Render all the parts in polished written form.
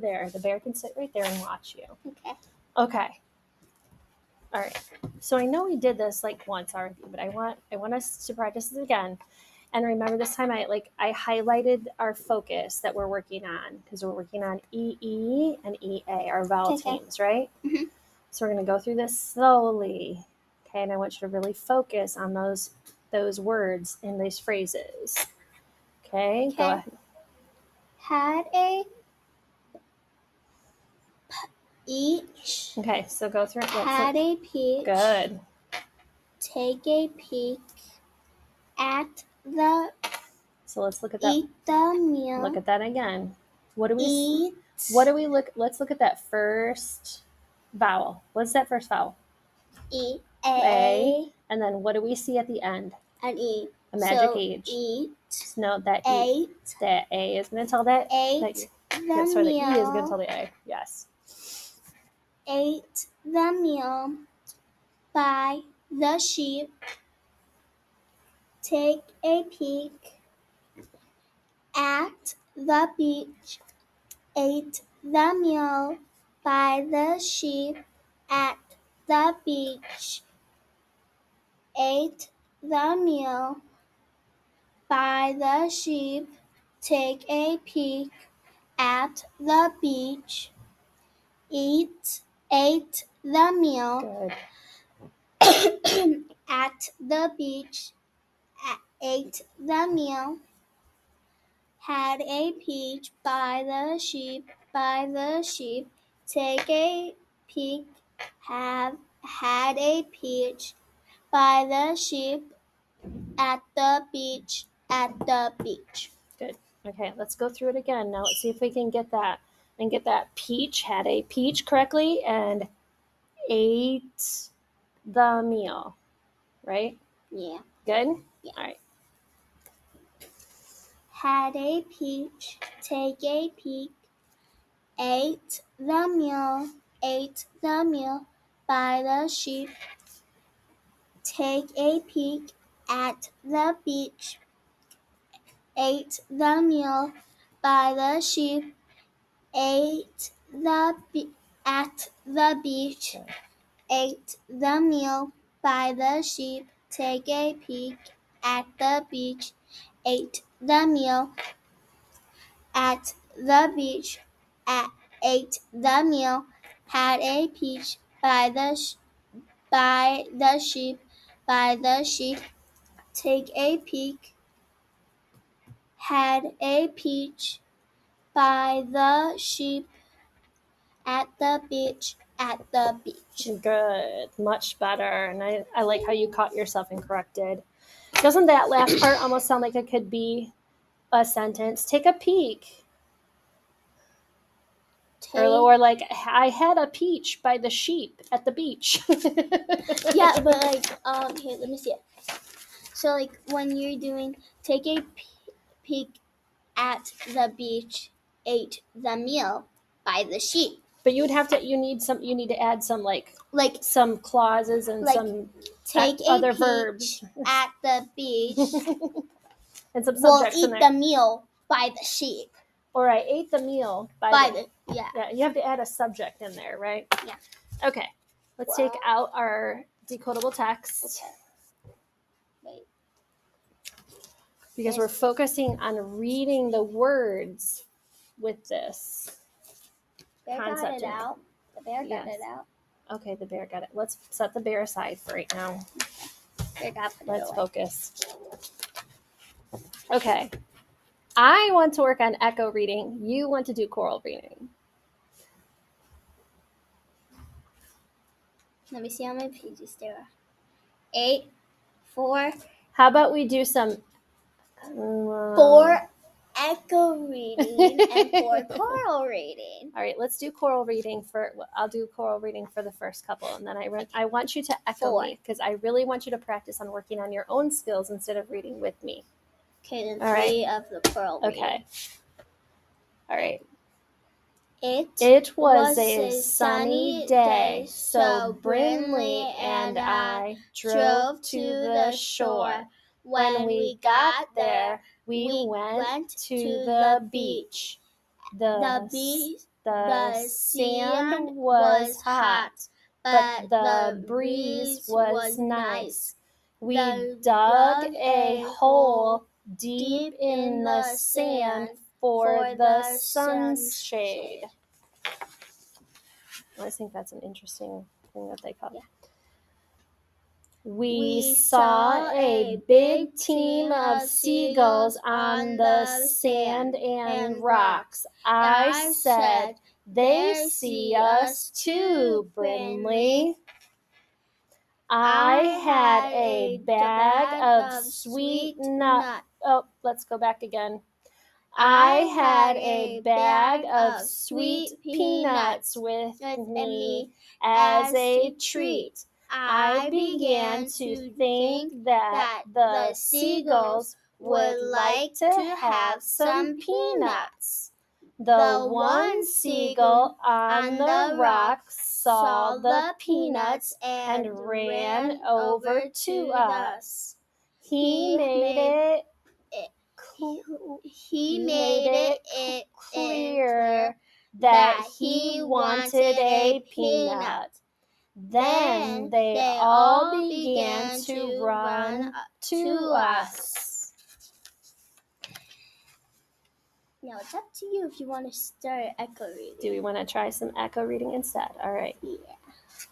over there. The bear can sit right there and watch you. Okay. Okay. All right. So I know we did this like once already, but I want us to practice it again. And remember, this time I highlighted our focus that we're working on because we're working on EE and EA, our vowel teams, right? Mm-hmm. So we're going to go through this slowly. Okay, and I want you to really focus on those words in these phrases. Okay, go ahead. Had a peach. Okay, so go through it. Had a peach. Good. Take a peek at the. So let's look at that. Eat the meal. Look at that again. What do we eat? look? Let's look at that first vowel. What's that first vowel? E. A. And then what do we see at the end? An E. A magic age. Eat. So note that Ate. That A is going to tell that. Ate the meal. The E is going to tell the A. Yes. Ate the meal by the sheep. Take a peek at the beach. Ate the meal by the sheep at the beach. Ate the meal by the sheep. Take a peek at the beach. Ate the meal at the beach. Ate the meal. Had a peach by the sheep. Take a peek. Had a peach by the sheep at the beach. Good. Okay, let's go through it again. Now let's see if we can get that peach. Had a peach correctly and ate the meal. Right? Yeah. Good? Yeah. All right. Had a peach. Take a peek. Ate the meal by the sheep. Take a peek at the beach. Ate the meal by the sheep. Ate at the beach. Ate the meal by the sheep. Take a peek at the beach. Ate the meal at the beach. Ate the meal. Had a peach by the sheep. Take a peek. Had a peach by the sheep at the beach. Good. Much better. And I like how you caught yourself and corrected. Doesn't that last part almost sound like it could be a sentence? Take a peek. Or like, I had a peach by the sheep at the beach. Yeah, but like, here, let me see it. So like when you're doing take a peek at the beach, ate the meal by the sheep. But you need to add some like some clauses and like, some take other a verbs at the beach. And some we'll subjects in eat there. The meal by the sheep. Or I ate the meal by the yeah. Yeah, you have to add a subject in there, right? Yeah. Okay. Let's take out our decodable text. Okay. Wait. Because we're focusing on reading the words with this concept. Got it out. The bear got it out. Okay, the bear got it. Let's set the bear aside for right now. Let's focus. Okay. I want to work on echo reading. You want to do choral reading. Let me see how many pages there are. 8, 4. How about we do some 4 echo reading and 4 choral reading. All right, let's do choral reading I'll do choral reading for the first couple, and then I want you to echo me because I really want you to practice on working on your own skills instead of reading with me. Okay, then 3 of the choral reading. Okay. All right. It was a sunny day, so Brinley and I drove to the shore. When we got there, we went to the beach. The The sand was hot, but the breeze was nice. We dug a hole deep in the sand for the sun's shade. I think that's an interesting thing that they call it. We saw a big team of seagulls on the sand and rocks. I said, they see us too, Brinley. I had a bag of sweet nuts. Oh, let's go back again. I had a bag of sweet peanuts with me as a treat. I began to think that the seagulls would like to have some peanuts. The one seagull on the rock saw the peanuts and ran over to us. He made it clear that he wanted a peanut. Then they all began to run to us. Now it's up to you if you want to start echo reading. Do we want to try some echo reading instead? All right. Yeah.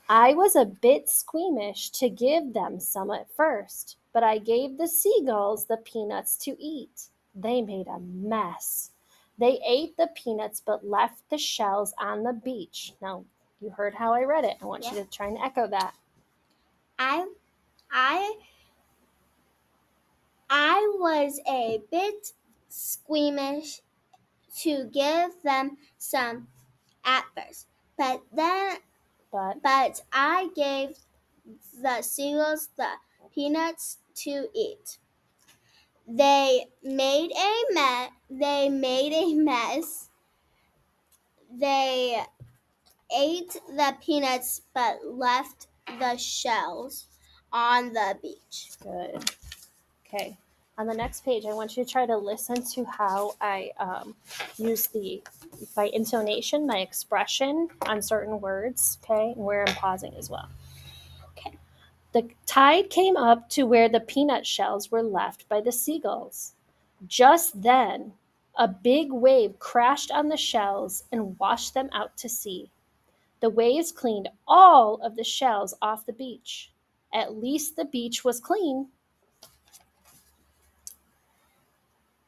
I was a bit squeamish to give them some at first, but I gave the seagulls the peanuts to eat. They made a mess. They ate the peanuts but left the shells on the beach. Now, you heard how I read it. I want you to try and echo that. I was a bit squeamish to give them some at first, but I gave the seagulls the peanuts to eat. They made a mess. They ate the peanuts but left the shells on the beach. Good. Okay. On the next page, I want you to try to listen to how I use my intonation, my expression on certain words, okay, and where I'm pausing as well. Okay. The tide came up to where the peanut shells were left by the seagulls. Just then, a big wave crashed on the shells and washed them out to sea. The waves cleaned all of the shells off the beach. At least the beach was clean.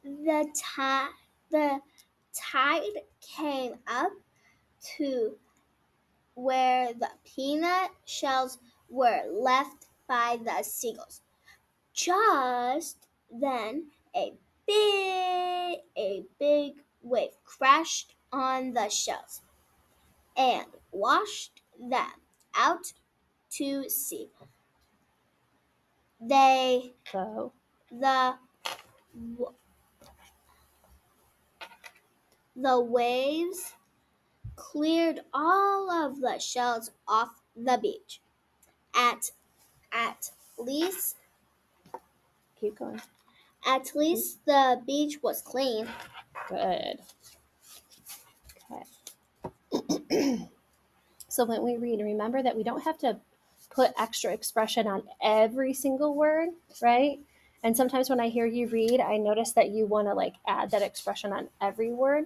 The tide came up to where the peanut shells were left by the seagulls. Just then, a big wave crashed on the shells and washed them out to sea. So, The waves cleared all of the shells off the beach. At least keep going. At least the beach was clean. Good. Okay. So when we read, remember that we don't have to put extra expression on every single word, right? And sometimes when I hear you read, I notice that you want to add that expression on every word.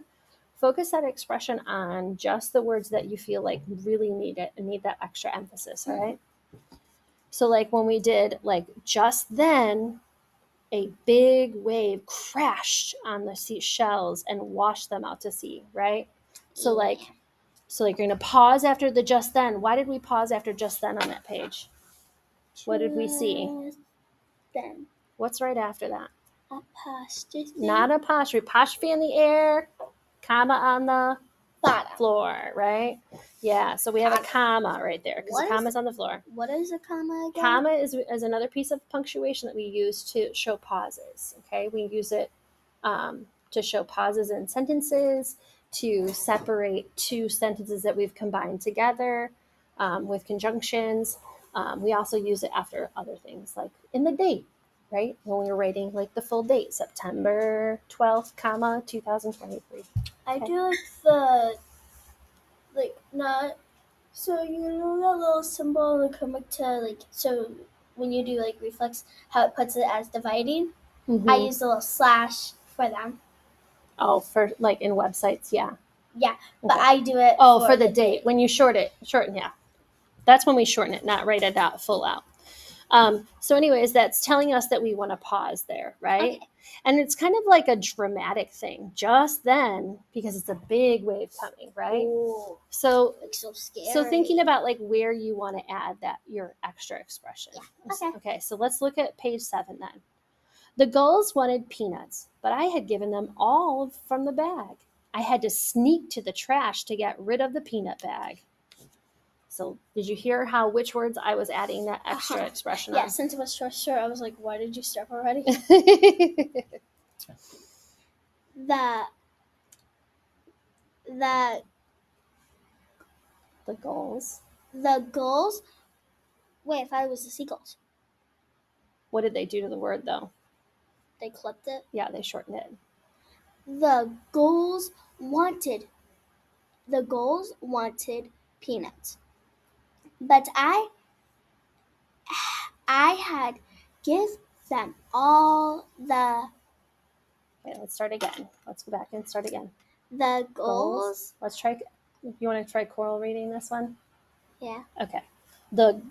Focus that expression on just the words that you feel like really need it and need that extra emphasis, all right? So when we did just then, a big wave crashed on the seashells and washed them out to sea, right? So you're going to pause after the just then. Why did we pause after just then on that page? What did we see? Then. What's right after that? Apostrophe. Not apostrophe. Apostrophe in the air, comma on the floor, right? Yeah, so we have a comma right there because the comma's on the floor. What is a comma again? Comma is another piece of punctuation that we use to show pauses, okay? We use it to show pauses in sentences, to separate two sentences that we've combined together with conjunctions. We also use it after other things, like in the date, right? When we were writing the full date, September 12th, comma, 2023. I do like the peanut. So you know that little symbol in the comic to so when you do reflex, how it puts it as dividing. I use a little slash for them. Oh, for in websites, yeah. Yeah, but I do it. For the date when you shorten, yeah. That's when we shorten it, not write it out full out. So, anyways, that's telling us that we want to pause there, right? Okay. And it's kind of like a dramatic thing just then because it's a big wave coming, right? Ooh, so scary. So thinking about where you want to add that your extra expression. Yeah. Okay, so let's look at page 7 then. The gulls wanted peanuts, but I had given them all from the bag. I had to sneak to the trash to get rid of the peanut bag. So did you hear which words I was adding that extra expression on? Yeah, since it was short, I was like, why did you stop already? the gulls. The gulls. Wait, I thought it was the seagulls. What did they do to the word though? They clipped it. Yeah, they shortened it. The gulls wanted peanuts, but I had give them all the. Okay, let's start again. Let's go back and start again. The gulls. Let's try. You want to try choral reading this one? Yeah. Okay.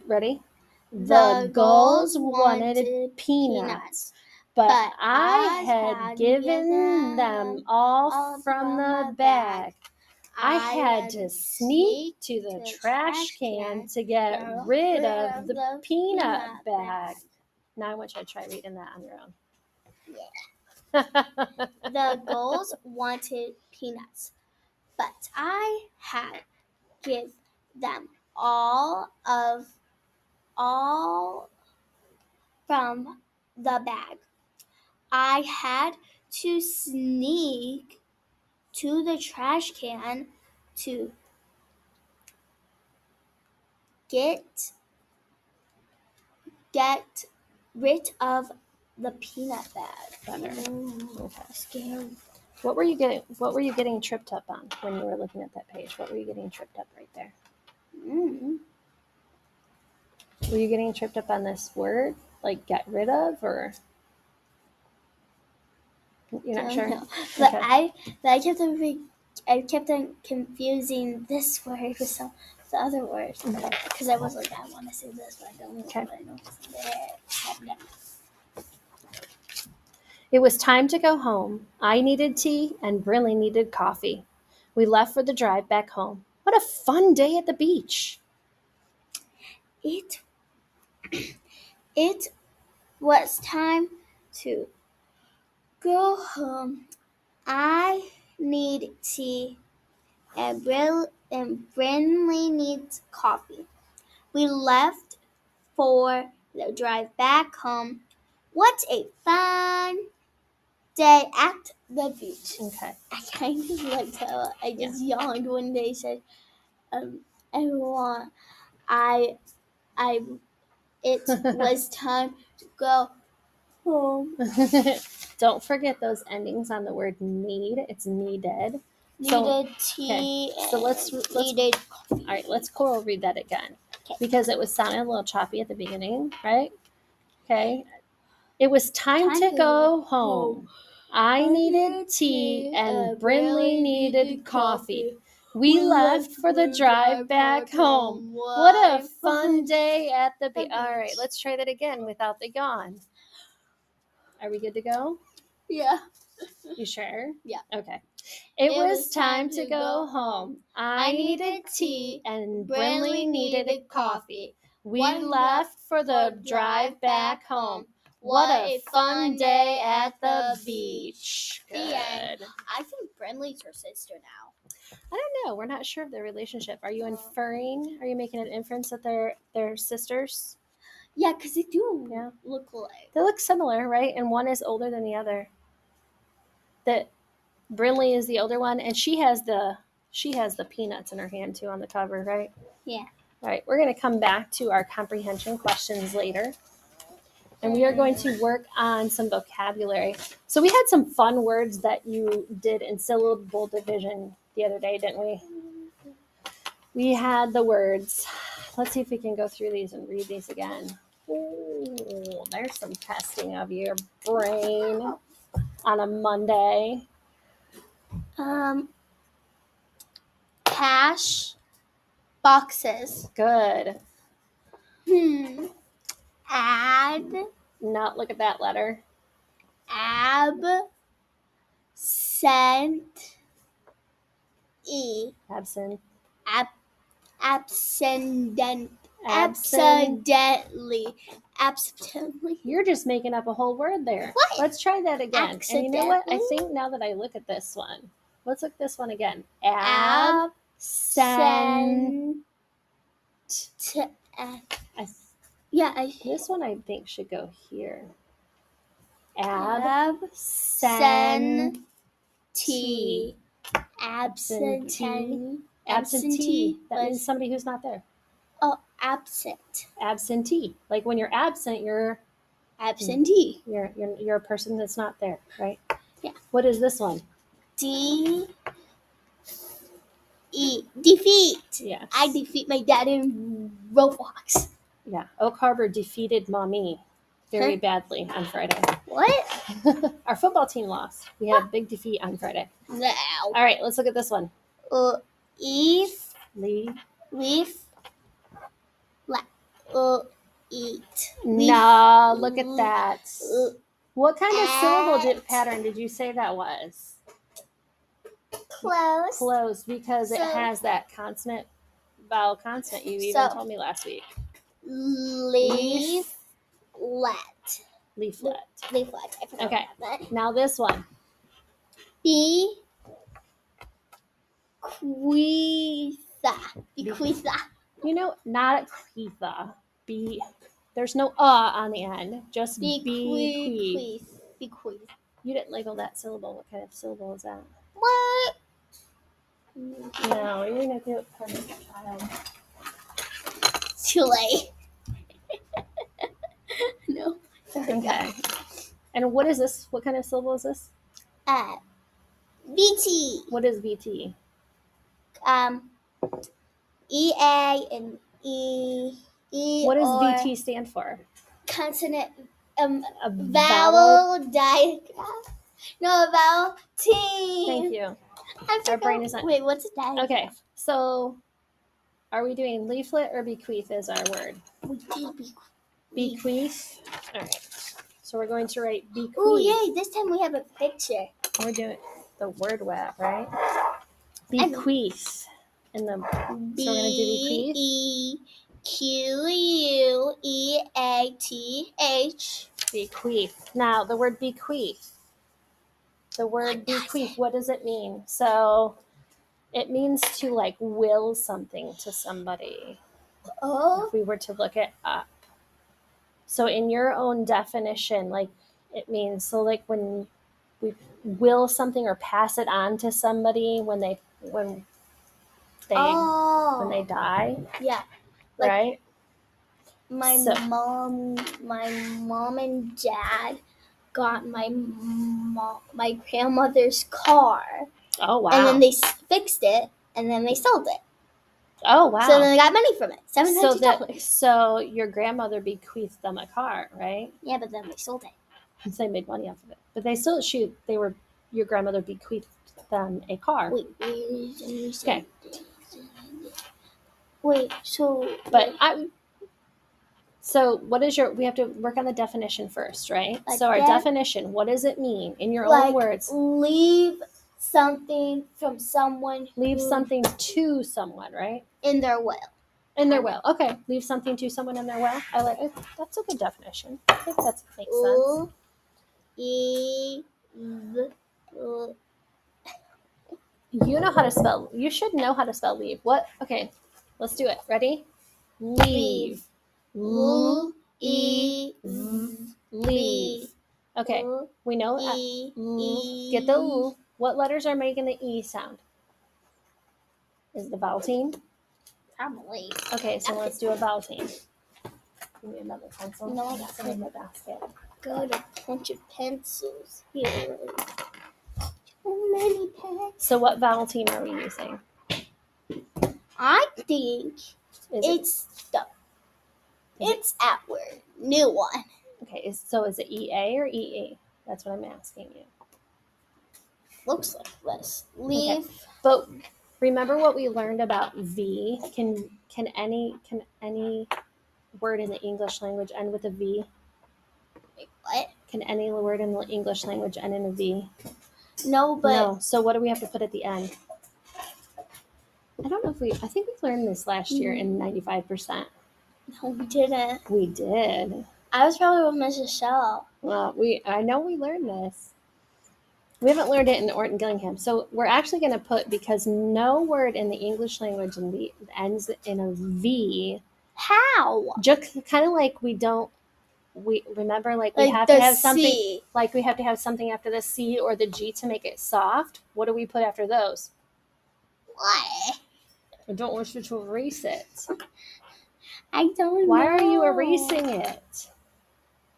Ready? The gulls wanted peanuts, but I had given them all from the bag. I had to sneak to the trash can to get rid of the peanut bag. Now I want you to try reading that on your own. Yeah. The gulls wanted peanuts, but I had give them all from the bag. I had to sneak to the trash can to get rid of the peanut bag. Better. Okay. Scary. What were you getting tripped up on when you were looking at that page? What were you getting tripped up right there? Were you getting tripped up on this word, like get rid of, or you're not sure? No. But okay. I kept on confusing this word with the other word because I was like, I want to say this, but I don't know. Okay. I know there. It was time to go home. I needed tea and Brinley needed coffee. We left for the drive back home. What a fun day at the beach. It was time to go home. I need tea and Brinley needs coffee. We left for the drive back home. What a fun day at the beach. Okay. I kind of liked how I just yawned when they said, everyone, it was time to go home. Don't forget those endings on the word need. It's needed. Needed tea. Okay. So let's needed coffee. All right, let's choral read that again. Okay. Because it was sounding a little choppy at the beginning, right? Okay. It was time to go home. I needed tea and Brinley needed coffee. We left for the drive back home. What a fun day at the beach. All right, let's try that again without the yawn. Are we good to go? Yeah. You sure? Yeah. Okay. It was time to go home. I needed tea and Brinley needed coffee. We left for the drive back home. What a fun day at the beach. Good. I think Brinley's her sister now. I don't know. We're not sure of their relationship. Are you inferring? Are you making an inference that they're sisters? Yeah, because they do look alike. They look similar, right? And one is older than the other. That Brinley is the older one, and she has the peanuts in her hand too on the cover, right? Yeah. All right, we're going to come back to our comprehension questions later. And we are going to work on some vocabulary. So we had some fun words that you did in syllable division the other day, didn't we? We had the words. Let's see if we can go through these and read these again. Oh, there's some testing of your brain on a Monday. Cash boxes. Good. Add. Not look at that letter. Absent. Absent. Absent. Absent. Accidentally. You're just making up a whole word there. What? Let's try that again. And you know what? I Accidentally? think now that I look at this one, let's look at this one again. Absent. This one I think should go here. Absentee. Absentee. That means somebody who's not there. Oh, absent. Absentee. Like when you're absent, you're Absentee. You're a person that's not there, right? Yeah. What is this one? Defeat. Yes. I defeat my dad in Roblox. Yeah. Oak Harbor defeated Mommy very badly on Friday. What? Our football team lost. We had a big defeat on Friday. No. All right, let's look at this one. Leaf. Eat. No, look at that. What kind of syllable pattern did you say that was? Close. Close, because it has that consonant, vowel consonant you even told me last week. Leaflet. Leaflet. I forgot Okay, that. now this one. Bequeatha. You know, not bequeatha. There's no on the end. Just bequeath. Bequeath. You didn't label that syllable. What kind of syllable is that? What? No, you're gonna do it perfect, child. Too late. No. Okay. And what is this? What kind of syllable is this? BT. What is BT? EA and E. What does VT stand for? Consonant. A Vowel diagram. No, vowel team. Thank you. Our brain is not. Wait, what's a diagram? Okay, so are we doing leaflet or bequeath as our word? We did bequeath. All right. So we're going to write bequeath. Oh, yay! This time we have a picture. We're doing the word web, right? Bequeath. And so we're going to do bequeath. Bequeath. Bequeath. Now, the word bequeath. The word bequeath, what does it mean? So it means to like will something to somebody. Oh. If we were to look it up. So in your own definition, like it means, so like when we will something or pass it on to somebody when they die. Yeah. Like, right? My mom and dad got my grandmother's car. Oh, wow. And then they fixed it, and then they sold it. Oh, wow. So then they got money from it, $700. So your grandmother bequeathed them a car, right? Yeah, but then they sold it. So they made money off of it. But your grandmother bequeathed them a car. Wait. Okay. Wait, so... So we have to work on the definition first, right? So our definition, what does it mean in your own words? Leave something from someone. Leave something to someone, right? In their will. In their will. Okay. Leave something to someone in their will. I like it. That's a good definition. I think that makes sense. You know how to spell. You should know how to spell leave. What? Okay. Let's do it. Ready? Leave. Leave. Okay. We know that. Get the L. What letters are making the E sound? Is the vowel team? Probably. Okay, so let's do a vowel team. Give me another pencil. No, I got some in the basket. Got a bunch of pencils here. So many pencils. So what vowel team are we using? I think Is it's at word. New one. okay? Is it EA or EE? That's what I'm asking you. Looks like this. Leave. But remember what we learned about V? Can any word in the English language end with a V? Wait, what? Can any word in the English language end in a V? No, but No. So what do we have to put at the end? I don't know if I think we learned this last year in 95%. no, we didn't. We did. I was probably with Mrs. Shell. Well, I know we learned this. We haven't learned it in Orton Gillingham. So we're actually going to put, because no word in the English language ends in a V. How? Just kind of like we remember like we Like have the to have something C. like we have to have something after the C or the G to make it soft. What do we put after those? Why? I don't want you to erase it. I don't know. Why are you erasing it?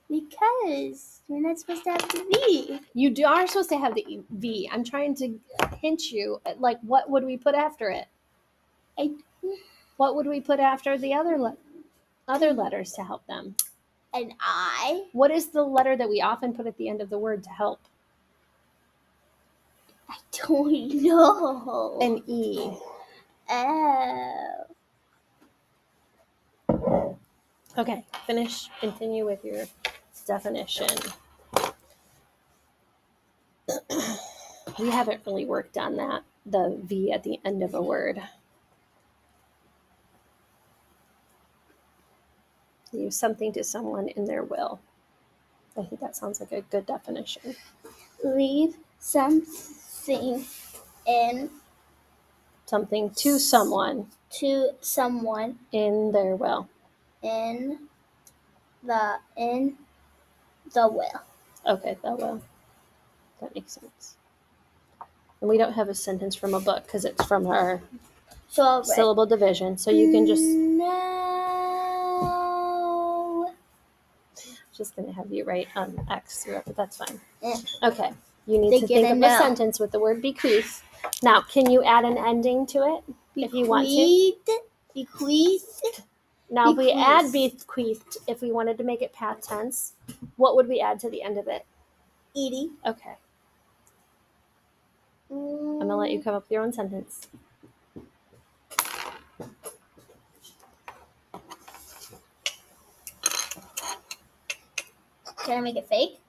Because you're not supposed to have the V. You are supposed to have the V. I'm trying to hint you at, like, what would we put after it? What would we put after the other letters to help them? An I. What is the letter that we often put at the end of the word to help? I don't know. An E. Oh. Okay, continue with your definition. We haven't really worked on that, the V at the end of a word. Use something to someone in their will. I think that sounds like a good definition. Leave something in Something to someone to someone in their will. in the will. Okay, that will. That makes sense. And we don't have a sentence from a book because it's from our syllable division. So you can just going to have you write X, but that's fine. Yeah. Okay. You need to think of a sentence with the word bequeath. Now, can you add an ending to it if you want to? Bequeathed. Now, if we add bequeathed, if we wanted to make it past tense, what would we add to the end of it? Edie. Okay. I'm going to let you come up with your own sentence. Can I make it fake?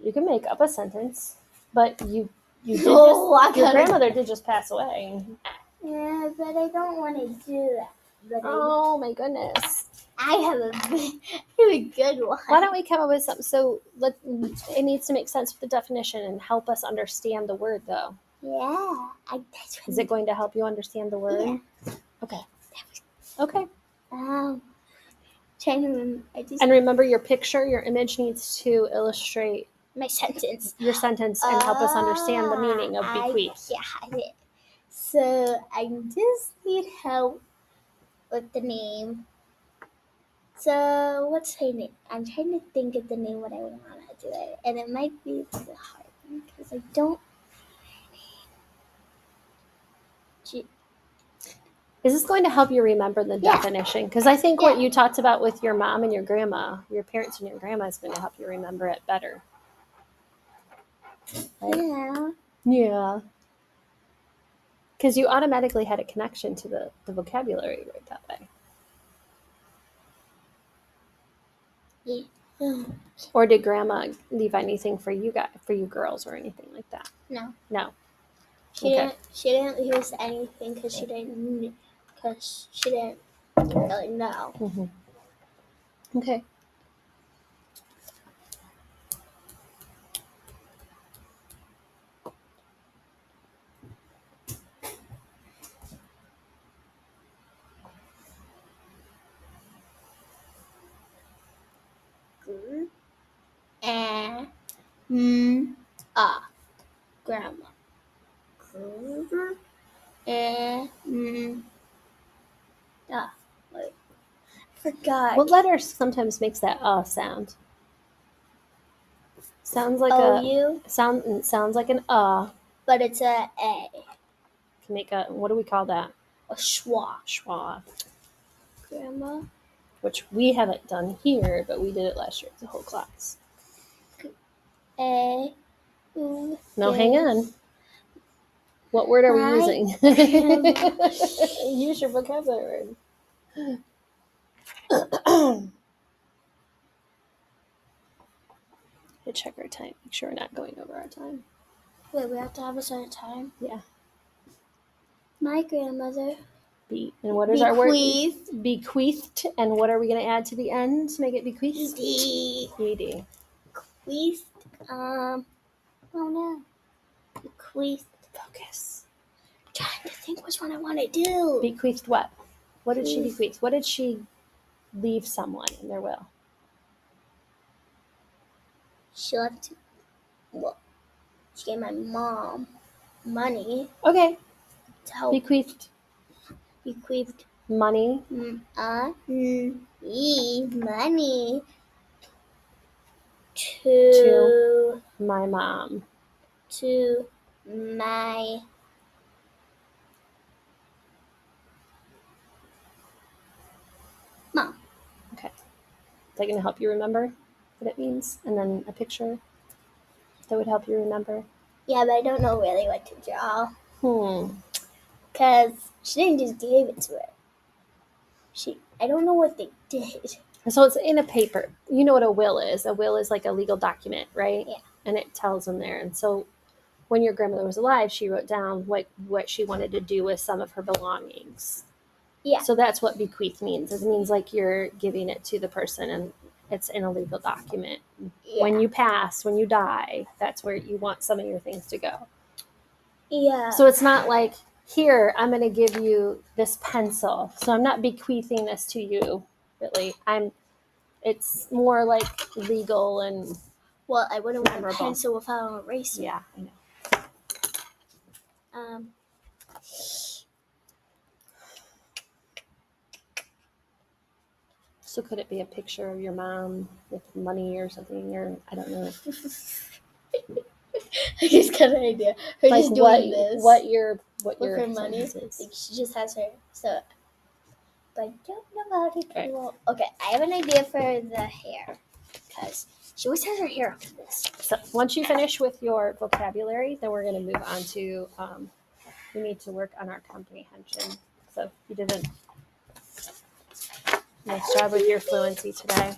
You can make up a sentence, but your grandmother did just pass away. Yeah, but I don't want to do that. Oh my goodness. I have a good one. Why don't we come up with something? So it needs to make sense with the definition and help us understand the word, though. Yeah. Is it going to help you understand the word? Yeah. Okay. Okay. Trying to remember. And remember, your image needs to illustrate my sentence. Your sentence and help us understand the meaning of bequeath. I got it. So I just need help with the name. So what's her name? I'm trying to think of the name what I want to do it, and it might be the hard one because I don't. Is this going to help you remember the definition? Because I think what you talked about with your mom and your grandma, your parents and your grandma, is going to help you remember it better. Right? Yeah. Yeah. Because you automatically had a connection to the vocabulary right that way. Yeah. Or did grandma leave anything for you girls or anything like that? No. No. She didn't leave us anything because she didn't really know. Mm-hmm. Okay. Grandma. Wait. Forgot. What letter sometimes makes that sound? Sounds like sounds like an but it's a A. Can make a, what do we call that? A schwa. Schwa, Grandma. which we haven't done here, but we did it last year. It's a whole class. A. No, hang on. What word are we My using? grandma. Use your vocabulary word. To check our time. Make sure we're not going over our time. Wait, we have to have a certain time? Yeah. My grandmother. And what is our word? Bequeathed. Bequeathed. And what are we going to add to the end to make it bequeathed? ED. ED. Bequeathed. Oh no. Bequeathed. Focus. I'm trying to think which one I want to do. Bequeathed what? What did she bequeath? What did she leave someone in their will? She left. Well, she gave my mom money Okay. to help. Bequeathed. Bequeathed. Money. Money To my mom. To my mom. Okay. Is that going to help you remember what it means? And then a picture that would help you remember? Yeah, but I don't know really what to draw. Because she didn't just give it to her. I don't know what they did. So it's in a paper. You know what a will is. A will is like a legal document, right? Yeah. And it tells them there. And so when your grandmother was alive, she wrote down what she wanted to do with some of her belongings. Yeah. So that's what bequeath means. It means like you're giving it to the person and it's in a legal document. Yeah. When you pass, when you die, that's where you want some of your things to go. Yeah. So it's not like, here, I'm going to give you this pencil. So I'm not bequeathing this to you, really. It's more like legal and well, I wouldn't want a memorable. pencil without an eraser. Yeah, I know. So could it be a picture of your mom with money or something, or I don't know. I just got an idea. Her Like just doing this what your with her money. is. Like she just has her stuff. But I don't know how to Right. do. Okay, I have an idea for the hair because she always has her hair up to this. So once you finish with your vocabulary, then we're going to move on to we need to work on our comprehension. So you did a nice job with your fluency today.